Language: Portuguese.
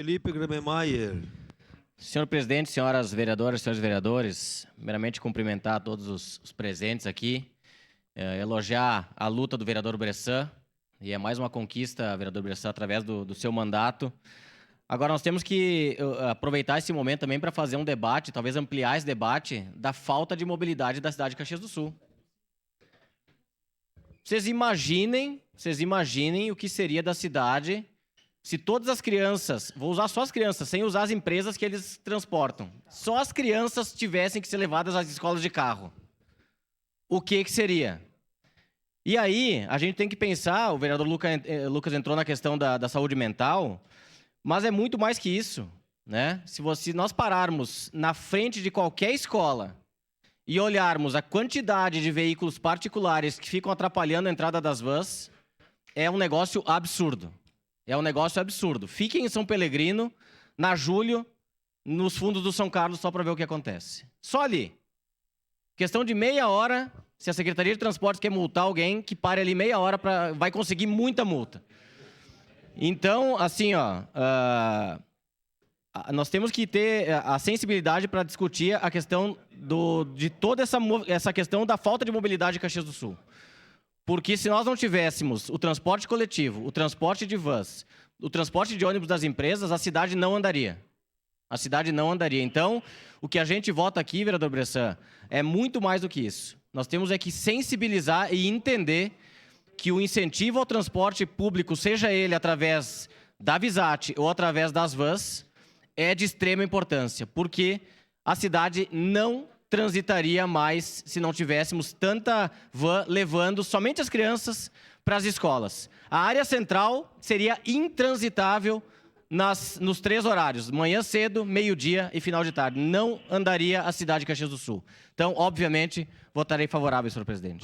Felipe Gramemeyer. Senhor presidente, senhoras vereadoras, senhores vereadores, primeiramente cumprimentar todos os presentes aqui, elogiar a luta do vereador Bressan, e é mais uma conquista, vereador Bressan, através do seu mandato. Agora, nós temos que aproveitar esse momento também para fazer um debate, talvez ampliar esse debate, da falta de mobilidade da cidade de Caxias do Sul. Vocês imaginem o que seria da cidade se todas as crianças, vou usar só as crianças, sem usar as empresas que eles transportam, só as crianças tivessem que ser levadas às escolas de carro. O que seria? E aí, a gente tem que pensar, o vereador Lucas entrou na questão da saúde mental, mas é muito mais que isso, né? Se nós pararmos na frente de qualquer escola e olharmos a quantidade de veículos particulares que ficam atrapalhando a entrada das vans, é um negócio absurdo. É um negócio absurdo. Fiquem em São Pelegrino, na Júlio, nos fundos do São Carlos, só para ver o que acontece. Só ali. Questão de meia hora, se a Secretaria de Transportes quer multar alguém, que pare ali meia hora, vai conseguir muita multa. Então, assim, nós temos que ter a sensibilidade para discutir a questão de toda essa questão da falta de mobilidade em Caxias do Sul. Porque se nós não tivéssemos o transporte coletivo, o transporte de vans, o transporte de ônibus das empresas, a cidade não andaria. A cidade não andaria. Então, o que a gente vota aqui, vereador Bressan, é muito mais do que isso. Nós temos que sensibilizar e entender que o incentivo ao transporte público, seja ele através da Visat ou através das vans, é de extrema importância, porque a cidade não transitaria mais se não tivéssemos tanta van levando somente as crianças para as escolas. A área central seria intransitável nos 3 horários, manhã cedo, meio-dia e final de tarde. Não andaria a cidade de Caxias do Sul. Então, obviamente, votarei favorável, senhor presidente.